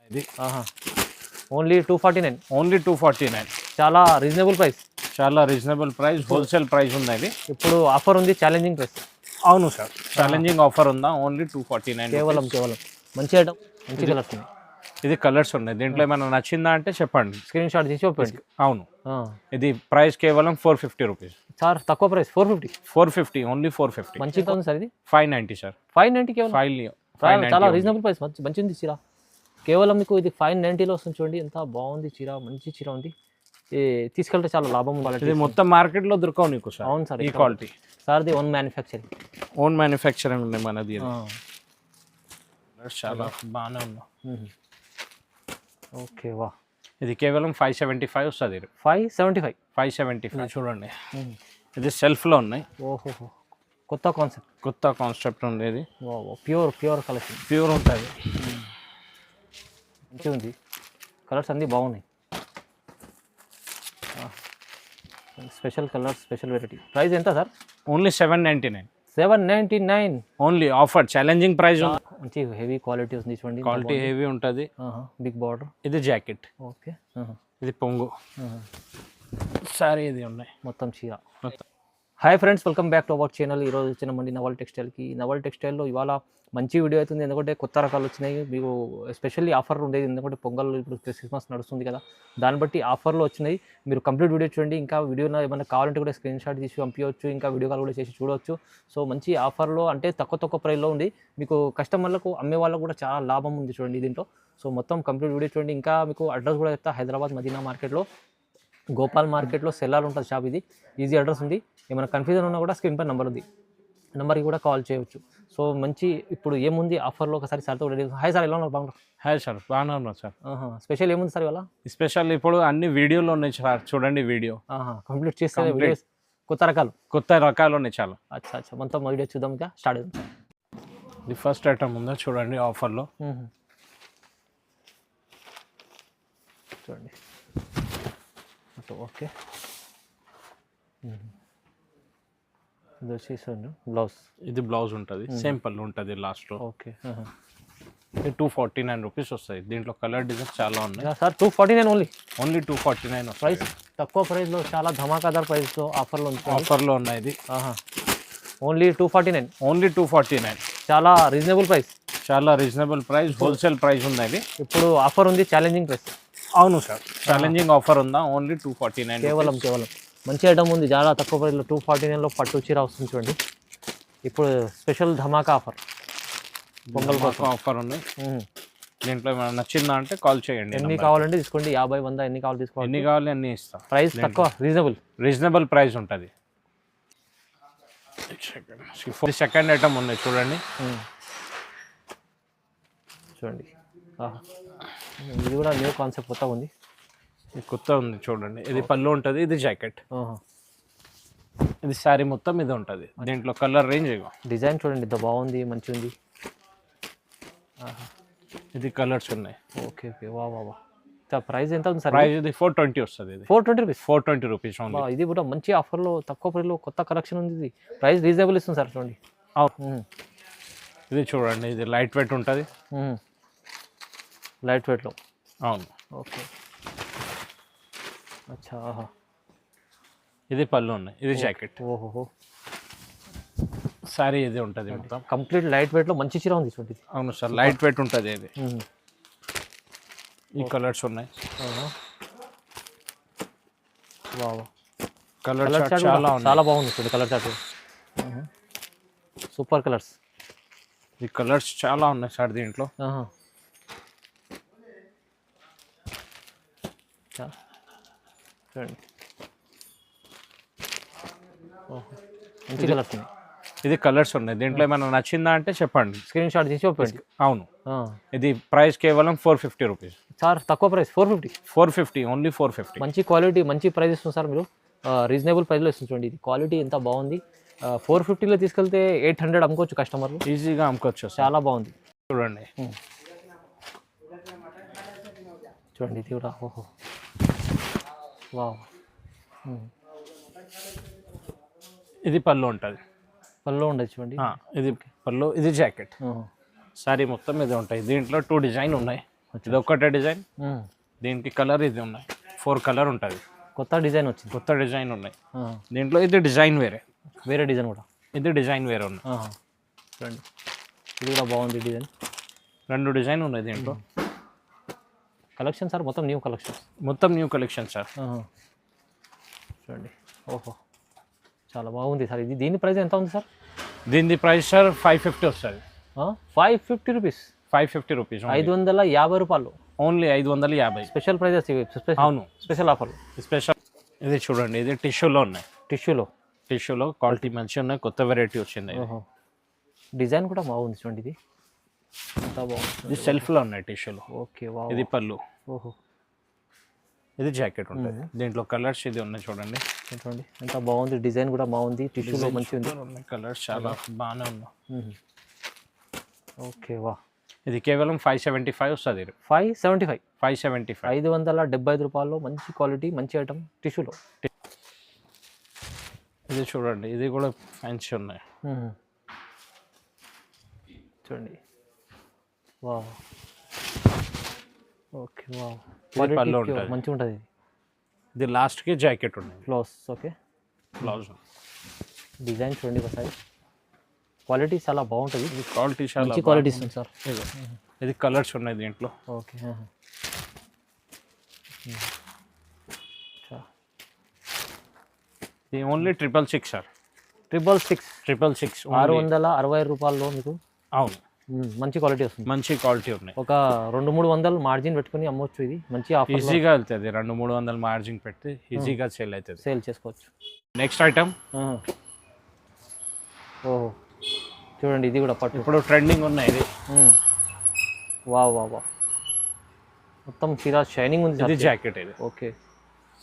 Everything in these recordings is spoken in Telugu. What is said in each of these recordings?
ఇది ఓన్లీ 249. ఓన్లీ 249. చాలా రీజనబుల్ ప్రైస్. చాలా రీజనబుల్ ప్రైస్, హోల్సేల్ ప్రైస్ ఉంది ఇది. ఇప్పుడు ఆఫర్ ఉంది, ఛాలెంజింగ్ ప్రైస్. అవును సార్, ఛాలెంజింగ్ ఆఫర్ ఉందా? ఓన్లీ 249. కేవలం మంచి ఐటమ్, మంచి కలర్స్ ఉన్నాయి. ఇది కలర్స్ ఉన్నాయి, దీంట్లో ఏమైనా నచ్చిందా అంటే చెప్పండి, స్క్రీన్ షాట్ తీసి ఓపెన్. అవును, ఇది ప్రైస్ కేవలం 450 రూపీస్ సార్. తక్కువ ప్రైస్ 450, ఓన్లీ 450. మంచిగా ఉంది సార్. ఇది 590 సార్. 590 కేవలం. 590 చాలా రీజనబుల్ ప్రైస్, మంచి ఉంది చీర. కేవలం మీకు ఇది 590లో వస్తుంది. చూడండి ఎంత బాగుంది చీర, మంచి చీర ఉంది. తీసుకెళ్తే చాలా లాభం ఉంది. ఇది మొత్తం మార్కెట్లో దొరకవు నీకు సార్. అవును సార్, ఈ క్వాలిటీ సార్ది ఓన్ మ్యానుఫ్యాక్చరింగ్. ఓన్ మ్యానుఫ్యాక్చరింగ్ ఉంది మనది. చాలా బాగానే ఉన్నా. ఓకే, వా. ఇది కేవలం 575 వస్తుంది. 575 చూడండి, ఇది సెల్ఫ్లో ఉన్నాయి. ఓహో, కొత్త కాన్సెప్ట్ ఉంది. ఇది ప్యూర్ కలెక్షన్, ప్యూర్ ఉంటుంది. మంచిగా ఉంది, కలర్స్ అన్నీ బాగున్నాయి. Special colours, special variety. Price ఎంత sir? Only 799. 799 only offer, challenging price. మంచి హెవీ క్వాలిటీ ఉంది చూడండి. క్వాలిటీ హెవీ ఉంటుంది. Big border. ఇది జాకెట్. ఓకే. ఇది పొంగు సారీ. ఇది ఉన్నాయి మొత్తం చీర. Hi friends, welcome back to our channel. ఈరోజు వచ్చినామండి నవల్ టెక్స్టైల్కి. నవల్ టెక్స్టైల్లో ఇవాళ మంచి వీడియో అవుతుంది, ఎందుకంటే కొత్త రకాలు వచ్చినాయి. మీకు ఎస్పెషల్లీ ఆఫర్ ఉండేది, ఎందుకంటే పొంగల్ ఇప్పుడు క్రిస్మస్ నడుస్తుంది కదా, దాన్ని బట్టి ఆఫర్లో వచ్చినాయి. మీరు కంప్లీట్ వీడియో చూడండి. ఇంకా వీడియోలో ఏమైనా కావాలంటే కూడా స్క్రీన్ షాట్ తీసి పంపించవచ్చు, ఇంకా వీడియో కాల్ కూడా చేసి చూడవచ్చు. సో మంచి ఆఫర్లో, అంటే తక్కువ ప్రైస్లో ఉంది. మీకు కస్టమర్లకు, అమ్మే వాళ్ళకు కూడా చాలా లాభం ఉంది చూడండి దీంట్లో. సో మొత్తం కంప్లీట్ వీడియో చూడండి. ఇంకా మీకు అడ్రస్ కూడా చెప్తా, హైదరాబాద్ మదీనా మార్కెట్లో, గోపాల్ మార్కెట్లో సెల్లార్ ఉంటుంది షాప్. ఇది ఈజీ అడ్రస్ ఉంది. ఏమైనా కన్ఫ్యూజన్ ఉన్నా కూడా స్క్రీన్ పై నెంబర్ ఉంది, నెంబర్కి కూడా కాల్ చేయవచ్చు. సో మంచి, ఇప్పుడు ఏముంది ఆఫర్లో ఒకసారి సార్తో రెడీ. హాయ్ సార్, ఎలా ఉన్నారు? బాగున్నారు? హాయ్ సార్, బాగానే ఉన్నారు సార్. స్పెషల్ ఏముంది సార్ ఇవాళ? స్పెషల్ ఇప్పుడు అన్ని వీడియోలో ఉన్నాయి సార్, చూడండి వీడియో. కంప్లీట్ చేస్తే వీడియోస్ కొత్త రకాలు ఉన్నాయి చాలా. అచ్చా, మొత్తం వీడియో చూద్దాం, ఇంకా స్టార్ట్ అవుతుంది. ఇది ఫస్ట్ ఐటమ్ ఉందా చూడండి ఆఫర్లో. చూడండి. ఓకే, ఇది వచ్చేసి బ్లౌజ్. ఇది బ్లౌజ్ ఉంటుంది, సేమ్ పళ్ళు ఉంటుంది లాస్ట్లో. ఓకే. ఇది 249 రూపీస్ వస్తాయి. దీంట్లో కలర్ డిజైన్స్ చాలా ఉన్నాయి సార్. 249 only 249 price. తక్కువ ప్రైస్లో, చాలా ధమాకాదార్ ప్రైస్లో ఆఫర్లో ఉన్నాయి. ఇది ఓన్లీ 249. ఓన్లీ 249. చాలా రీజనబుల్ ప్రైస్, హోల్సేల్ ప్రైస్ ఉంది ఇది. ఇప్పుడు ఆఫర్ ఉంది, ఛాలెంజింగ్ ప్రైస్. అవును సార్, ఛాలెంజింగ్ ఆఫర్ ఉందా? ఓన్లీ 249. కేవలం మంచి ఐటమ్ ఉంది, చాలా తక్కువ ప్రైస్లో. 249లో పట్టు చీర వస్తుంది చూడండి. ఇప్పుడు స్పెషల్ ధమాకా ఆఫర్, పొంగల్ కోసం ఆఫర్ ఉంది. దీంట్లో ఏమైనా నచ్చిందా అంటే కాల్ చేయండి. ఎన్ని కావాలంటే తీసుకోండి, 50, 100 ఎన్ని కావాలి తీసుకోండి. ఎన్ని కావాలి అన్ని ఇస్తాం. ప్రైస్ తక్కువ, రీజనబుల్ ప్రైస్ ఉంటుంది. సెకండ్ ఐటమ్ ఉంది చూడండి. ఇది కూడా న్యూ కాన్సెప్ట్, కొత్త ఉంది. చూడండి. ఇది పళ్ళు ఉంటుంది, ఇది జాకెట్. ఇది శారీ మొత్తం ఇది ఉంటుంది. దీంట్లో కలర్ రేంజ్ డిజైన్ చూడండి, ఇంత బాగుంది, మంచి ఉంది. ఇది కలర్స్ ఉన్నాయి. ఓకే. వా. ప్రైస్ ఎంత ఉంది సార్? ప్రైస్ ఇది 420 వస్తుంది. ఇది 420 రూపీస్. ఇది కూడా మంచి ఆఫర్లో, తక్కువ ప్రైస్లో కొత్త కలెక్షన్ ఉంది. ఇది ప్రైస్ రీజనబుల్ ఇస్తుంది సార్. చూడండి. ఇది చూడండి, ఇది లైట్ వెయిట్ ఉంటుంది. లైట్ వెయిట్లో. అవును. ఓకే. అచ్చా. ఇది పళ్ళు ఉన్నాయి, ఇది జాకెట్. ఓహో. సారీ ఇది ఉంటుంది మొత్తం కంప్లీట్ లైట్ వెయిట్లో, మంచి చీర ఉంది చూడండి. అవును సార్, లైట్ వెయిట్ ఉంటుంది ఇది. ఈ కలర్స్ ఉన్నాయి. కలర్ చాలా బాగుంది చూడండి. Colour chart super colours. ఈ కలర్స్ చాలా ఉన్నాయి సార్ దీంట్లో. చూడండి, మంచి కలర్స్ ఉన్నాయి. ఇది కలర్స్ ఉన్నాయి, దీంట్లో ఏమైనా నచ్చిందా అంటే చెప్పండి, స్క్రీన్ షాట్ తీసి ఓపెన్. అవును, ఇది ప్రైస్ కేవలం 450 రూపీస్ సార్. తక్కువ ప్రైస్ 450, ఓన్లీ 450. మంచి క్వాలిటీ, మంచి ప్రైస్ ఇస్తుంది సార్. మీరు రీజనబుల్ ప్రైస్లో ఇస్తుంది చూడండి. ఇది క్వాలిటీ ఎంత బాగుంది. 450లో తీసుకెళ్తే 800 అమ్ముకోవచ్చు కస్టమర్లు, ఈజీగా అమ్ముకోవచ్చు. చాలా బాగుంది చూడండి. ఇది కూడా. ఓహో, వా. ఇది పళ్ళు ఉంటుంది. ఉండదు చూడండి. ఇది పళ్ళు, ఇది జాకెట్. సారీ మొత్తం ఇది ఉంటాయి. దీంట్లో 2 డిజైన్ ఉన్నాయి. ఇది ఒక్కటే డిజైన్, దీనికి కలర్ ఇది ఉన్నాయి, 4 కలర్ ఉంటుంది. కొత్త డిజైన్ వచ్చింది, కొత్త డిజైన్ ఉన్నాయి దీంట్లో. ఇది డిజైన్ వేరే, వేరే డిజైన్ కూడా, ఇది డిజైన్ వేరే ఉన్నాయి. చూడండి ఇది కూడా బాగుంది డిజైన్. 2 డిజైన్ ఉన్నాయి దీంట్లో. కలెక్షన్ సార్ మొత్తం న్యూ కలెక్షన్, మొత్తం న్యూ కలెక్షన్ సార్. చూడండి ఓహో చాలా బాగుంది సార్. ఇది దీని ప్రైస్ ఎంత ఉంది సార్? దీని ప్రైస్ సార్ 550 వస్తుంది. 550 రూపీస్, 550 రూపీస్, 550 రూపాయలు ఓన్లీ 550. స్పెషల్ ప్రైజెస్ ఇవి, అవును స్పెషల్ ఆఫర్. స్పెషల్. ఇది చూడండి, ఇది టిష్యూలో ఉన్నాయి. టిష్యూలో క్వాలిటీ మంచిగా ఉన్నాయి, కొత్త వెరైటీ వచ్చింది. డిజైన్ కూడా బాగుంది చూడండి, ఇది ఎంత బాగుంది. ఇది సెల్ఫ్లో ఉన్నాయి టిష్యూలో. ఓకే వా. ఇది పళ్ళు. ఓహో ఇది జాకెట్ ఉంటుంది, దీంట్లో కలర్స్ ఇది ఉన్నాయి చూడండి. చూడండి ఎంత బాగుంది, డిజైన్ కూడా బాగుంది, టిష్యూలో మంచిగా ఉంది. కలర్స్ చాలా బాగానే ఉన్నాయి. ఓకే వా. ఇది కేవలం 575 వస్తుంది. 575, 575 రూపాయల్లో మంచి క్వాలిటీ, మంచి ఐటమ్ టిష్యూలో. ఇది చూడండి, ఇది కూడా ఫ్యాన్సీ ఉన్నాయి. చూడండి వా. ఓకే వా, పళ్ళు ఉంటుంది, మంచిగా ఉంటుంది. ఇది లాస్ట్కి జాకెట్ ఉన్నాయి, బ్లౌజ్. Okay blouse. డిజైన్ చూడండి ఒకసారి, క్వాలిటీ చాలా బాగుంటుంది. క్వాలిటీ చాలా మంచి క్వాలిటీ ఇస్తుంది సార్. ఇది కలర్స్ ఉన్నాయి దీంట్లో. ఓకే ఇది ఓన్లీ 666 సార్. 666 660 రూపాయల్లో మీకు. అవును, మంచి క్వాలిటీ వస్తుంది, మంచి క్వాలిటీ ఉన్నాయి. ఒక 200-300 మార్జిన్ పెట్టుకుని అమ్మొచ్చు. ఇది మంచి ఆఫర్, ఈజీగా వెళ్తుంది. 200-300 మార్జిన్ పెట్టి ఈజీగా సేల్ అవుతుంది, సేల్ చేసుకోవచ్చు. Next item. ఓహో చూడండి, ఇది కూడా పట్టు, ఇప్పుడు ట్రెండింగ్ ఉన్నాయి. ఇది వా వా వా, మొత్తం చీర షైనింగ్ ఉంది. ఇది జాకెట్. ఇది ఓకే,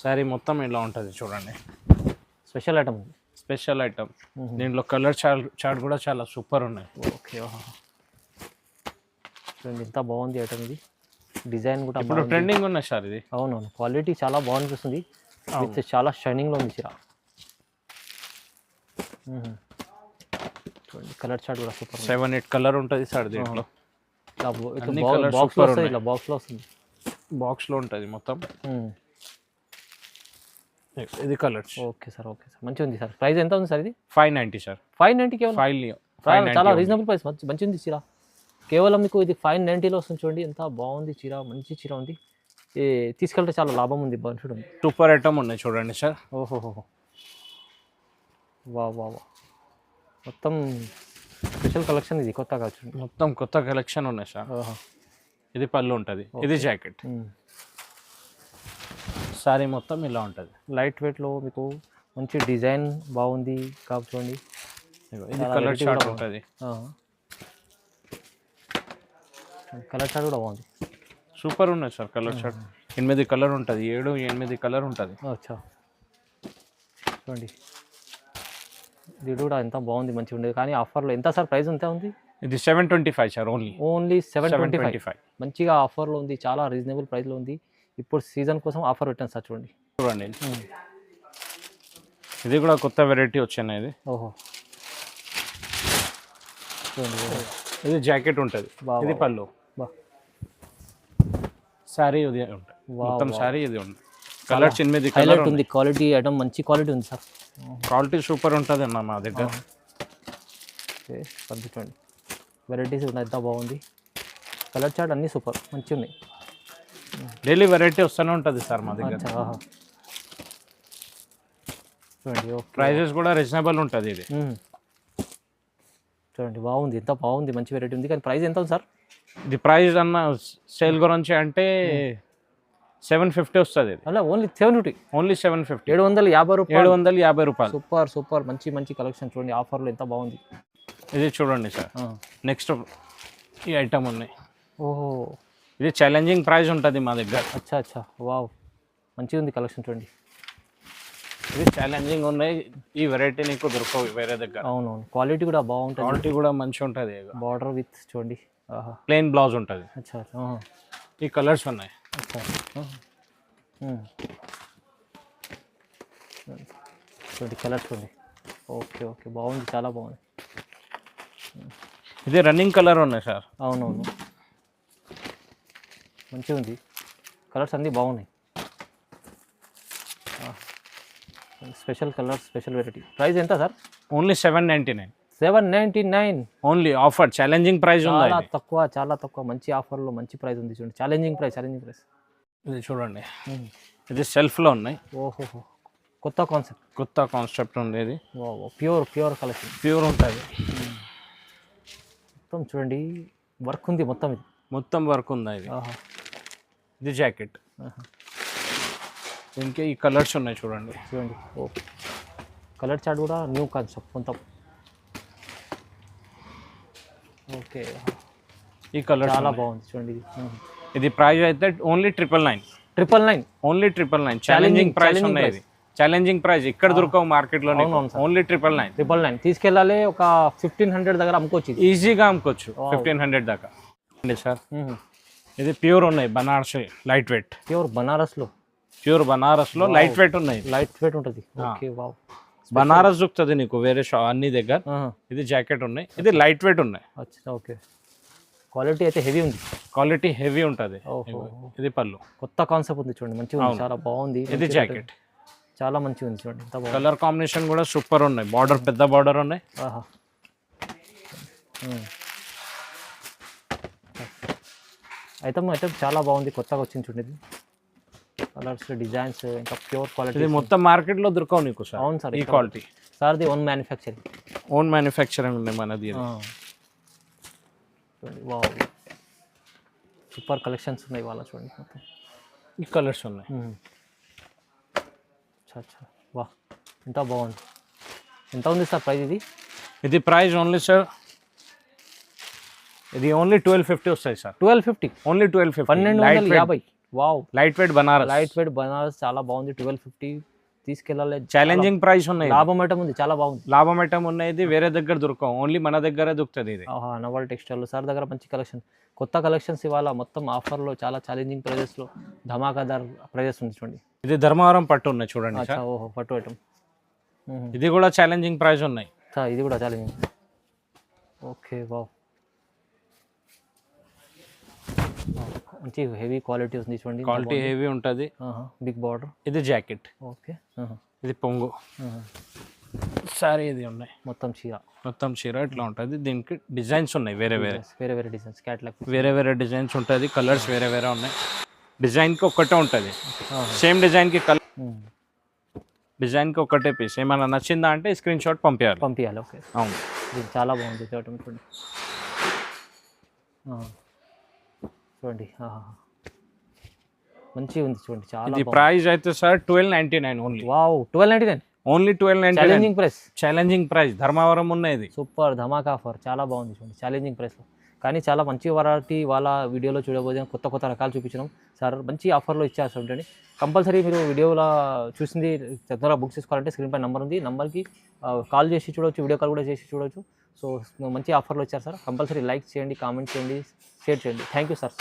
సారీ మొత్తం ఇలా ఉంటుంది చూడండి. Special item, special item. దీంట్లో కలర్ చార్ట్ కూడా చాలా సూపర్ ఉన్నాయి. ఓకే చూడండి ఎంత బాగుంది ఐటమ్. ఇది డిజైన్ కూడా ఇప్పుడు ట్రెండింగ్ ఉన్నాయి సార్. ఇది అవునవును, క్వాలిటీ చాలా బాగుంది, విత్ చాలా షైనింగ్లో ఉంది చీర. చూడండి కలర్ చార్ట్ కూడా సూపర్. 7-8 కలర్ ఉంటుంది సార్ దీంట్లో. బాక్స్లో వస్తుంది, బాక్స్లో ఉంటుంది మొత్తం. ఇది colours. Okay sir, okay sir, మంచిగా ఉంది సార్. ప్రైస్ ఎంత ఉంది సార్? ఇది 590 సార్. 590 కేవలం, చాలా రీజనబుల్ ప్రైస్, మంచిగా ఉంది చీర. కేవలం మీకు ఇది 590లో వస్తుంది. చూడండి ఎంత బాగుంది చీర, మంచి చీర ఉంది. తీసుకెళ్తే చాలా లాభం ఉంది. చూడండి సూపర్ ఐటమ్ ఉన్నాయి చూడండి సార్. ఓహోహో వా వా వా, మొత్తం స్పెషల్ కలెక్షన్. ఇది కొత్తగా చూడండి, మొత్తం కొత్త కలెక్షన్ ఉన్నాయి సార్. ఇది పళ్ళు ఉంటుంది, ఇది జాకెట్. సారీ మొత్తం ఇలా ఉంటుంది, లైట్ వెయిట్లో మీకు మంచి డిజైన్ బాగుంది కాబట్టి చూడండి. ఇది కలర్ చార్ట్ ఉంటుంది, కలర్ చార్ట్ కూడా బాగుంది, సూపర్ ఉన్నాయి సార్. కలర్ చార్ట్ 8 కలర్ ఉంటుంది, 7-8 కలర్ ఉంటుంది. అచ్చా చూడండి, ఇది కూడా ఎంత బాగుంది, మంచిగా ఉండేది. కానీ ఆఫర్లో ఎంత సార్ ప్రైస్ ఎంత ఉంది? ఇది 725 సార్. ఓన్లీ 725. మంచిగా ఆఫర్లో ఉంది, చాలా రీజనబుల్ ప్రైస్లో ఉంది. ఇప్పుడు సీజన్ కోసం ఆఫర్ పెట్టాను సార్. చూడండి ఇది కూడా కొత్త వెరైటీ వచ్చినాయి. ఇది ఓహో చూడండి, ఇది జాకెట్ ఉంటుంది, ఇది పళ్ళు. సారీ ఇది ఉంటుంది, మొత్తం సారీ ఇది ఉంటుంది. కలర్స్ 8 కలర్ ఉంది. క్వాలిటీ ఐటమ్ మంచి క్వాలిటీ ఉంది సార్, క్వాలిటీ సూపర్ ఉంటుంది అన్న మా దగ్గర. చూడండి వెరైటీస్ ఉన్నాయి, ఎంత బాగుంది. కలర్ చార్ట్ అన్నీ సూపర్, మంచిగా ఉన్నాయి. డైలీ వెరైటీ వస్తూనే ఉంటుంది సార్ మా దగ్గర. చూడండి ప్రైజెస్ కూడా రీజనబుల్ ఉంటుంది. ఇది చూడండి బాగుంది, ఎంత బాగుంది, మంచి వెరైటీ ఉంది. కానీ ప్రైస్ ఎంత ఉంది సార్? ఇది ప్రైస్ అన్న సేల్ గురించి అంటే 750 వస్తుంది. అలా ఓన్లీ 750, ఓన్లీ 750, 750 రూపాయలు. 750 రూపాయలు. సూపర్ సూపర్, మంచి మంచి కలెక్షన్ చూడండి, ఆఫర్లో ఎంత బాగుంది. ఇది చూడండి సార్. నెక్స్ట్ ఈ ఐటమ్ ఉన్నాయి. ఓహో ఇది ఛాలెంజింగ్ ప్రైస్ ఉంటుంది మా దగ్గర. అచ్చా అచ్చా వావ్, మంచిగా ఉంది కలెక్షన్ చూడండి. ఇది ఛాలెంజింగ్ ఉన్నాయి, ఈ వెరైటీ నీకు దొరకవు వేరే దగ్గర. అవునవును, క్వాలిటీ కూడా బాగుంటుంది, క్వాలిటీ కూడా మంచిగా ఉంటుంది. బార్డర్ విత్ చూడండి, ప్లెయిన్ బ్లౌజ్ ఉంటుంది. అచ్చా ఈ కలర్స్ ఉన్నాయి. అచ్చా చూడండి కలర్స్ చూడండి. ఓకే ఓకే బాగుంది, చాలా బాగుంది. ఇది రన్నింగ్ కలర్ ఉన్నాయి సార్. అవునవును మంచిగా ఉంది, కలర్స్ అన్నీ బాగున్నాయి. Special colours, special variety. Price ఎంత sir? Only 799. 799. Only offer, challenging price ఉంది. చాలా తక్కువ, మంచి ఆఫర్లో మంచి ప్రైస్ ఉంది చూడండి. Challenging price. ఇది చూడండి, ఇది సెల్ఫ్లో ఉన్నాయి. ఓహో, కొత్త కాన్సెప్ట్ ఉండేది. ప్యూర్ కలెక్షన్, ప్యూర్ ఉంటుంది. మొత్తం చూడండి వర్క్ ఉంది, మొత్తం వర్క్ ఉందా ఇది. ఇది జాకెట్. దీనికి ఈ కలర్స్ ఉన్నాయి చూడండి. కలర్ చార్ట్ కూడా న్యూ కాన్సెప్ట్ మొత్తం. ఓకే, ఈ కలర్ చాలా బాగుంది చూడండి. ఇది ప్రైస్ అయితే ఓన్లీ 999. ఓన్లీ 999. ఛాలెంజింగ్ ప్రైస్ ఉన్నాయి. ఇది ఛాలెంజింగ్ ప్రైస్, ఇక్కడ దొరకవు మార్కెట్ లో. ఓన్లీ 999. తీసుకెళ్ళాలి, ఒక 1500 దగ్గర అమ్ముకోవచ్చు, ఈజీగా అమ్ముకోవచ్చు. 1500 దాకా సార్. ఇది ప్యూర్ ఉన్నాయి, Banaras light weight. Pure Banaras లో లైట్ వెయిట్ ఉన్నాయి. ఉంటుంది. Okay, wow. బనారస్ దొరుకుతుంది నీకు వేరే అన్ని దగ్గర. ఇది జాకెట్ ఉన్నాయి, ఇది లైట్ వెయిట్ ఉన్నాయి. ఓకే, క్వాలిటీ అయితే హెవీ ఉంది. క్వాలిటీ హెవీ ఉంటుంది. ఇది పళ్ళు, కొత్త కాన్సెప్ట్ ఉంది చూడండి, మంచిగా ఉంది, చాలా బాగుంది. ఇది జాకెట్ చాలా మంచిగా ఉంది చూడండి. కలర్ కాంబినేషన్ కూడా సూపర్ ఉన్నాయి. బార్డర్ పెద్ద బార్డర్ ఉన్నాయి. ఐటమ్ చాలా బాగుంది, కొత్తగా వచ్చింది చూడండి. కలర్స్, డిజైన్స్, ఇంకా ప్యూర్ క్వాలిటీ. ఇది మొత్తం మార్కెట్ లో దొరకవు నీకు సార్. అవును సార్, ఈ క్వాలిటీ. సార్ది ఓన్ మ్యానుఫ్యాక్చరింగ్ ఉంది మనది. వావ్, సూపర్ కలెక్షన్స్ ఉన్నాయి వాళ్ళ చూడండి. మొత్తం ఈ కలర్స్ ఉన్నాయి. వా, ఎంత బాగుంది. ఎంత ఉంది సార్ ప్రైస్? ఇది ప్రైస్ ఓన్లీ సార్, ఇది ఓన్లీ 1250 వస్తాయి sir. 1250. Only 1250. 1250. Wow, light weight Banaras చాలా బాగుంది. 1250 తీసుకెళ్ళాలి. ఛాలెంజింగ్ ప్రైస్ ఉన్నాయి. లాభం ఐటమ్ ఉంది, చాలా బాగుంది. లాభం ఐటమ్ ఉన్నాయి, వేరే దగ్గర దొరకవు, ఓన్లీ మన దగ్గరే దొరుకుతుంది. ఇది నవల్ టెక్స్టైల్ సార్ దగ్గర మంచి కలెక్షన్, కొత్త కలెక్షన్స్ ఇవాళ మొత్తం ఆఫర్లో, చాలా ఛాలెంజింగ్ ప్రైజెస్లో, ధమాకాదార్ ప్రైజెస్ ఉంది చూడండి. ఇది ధర్మవరం పట్టు ఉన్నాయి చూడండి. పట్టు ఐటమ్. ఇది కూడా ఛాలెంజింగ్ ప్రైస్ ఉన్నాయి. ఇది కూడా ఛాలెంజింగ్. ఓకే, వావ్, మంచి హెవీ క్వాలిటీ ఉంది చూడండి. క్వాలిటీ హెవీ ఉంటుంది. Big border. ఇది జాకెట్. ఓకే, ఇది పొంగు సారీ. ఇది ఉన్నాయి మొత్తం చీర ఇట్లా ఉంటుంది. దీనికి డిజైన్స్ ఉన్నాయి, వేరే డిజైన్స్, క్యాటలాగ్ వేరే డిజైన్స్ ఉంటుంది. కలర్స్ వేరే ఉన్నాయి. డిజైన్కి ఒక్కటే ఉంటుంది, సేమ్ డిజైన్కి కలర్, డిజైన్కి ఒక్కటే పీస్. ఏమైనా నచ్చిందా అంటే స్క్రీన్ షాట్ పంపించాలి. ఓకే, అవును. ఇది చాలా బాగుంది చూడండి. మంచిగా ఉంది చూడండి, చాలా. ఇది ప్రైస్ అయితే sir 1299 only. Wow, 1299. Only 1299. Challenging price. Dharmavaram ఉన్నది. సూపర్ ధమాకా ఆఫర్, చాలా బాగుంది చూడండి, ఛాలెంజింగ్ ప్రైస్లో. కానీ చాలా మంచి వెరైటీ వాళ్ళ వీడియోలో చూడబోతే, కొత్త రకాలు చూపించడం సార్. మంచి ఆఫర్లో ఇచ్చారు చూడండి. కంపల్సరీ మీరు వీడియోలో చూసింది తొందరగా బుక్ చేసుకోవాలంటే స్క్రీన్ పై నెంబర్ ఉంది, నెంబర్కి కాల్ చేసి చూడవచ్చు, వీడియో కాల్ కూడా చేసి చూడవచ్చు. సో మంచి ఆఫర్లో ఇచ్చారు సార్. కంపల్సరీ లైక్ చేయండి, కామెంట్ చేయండి, షేర్ చేయండి. Thank you sir.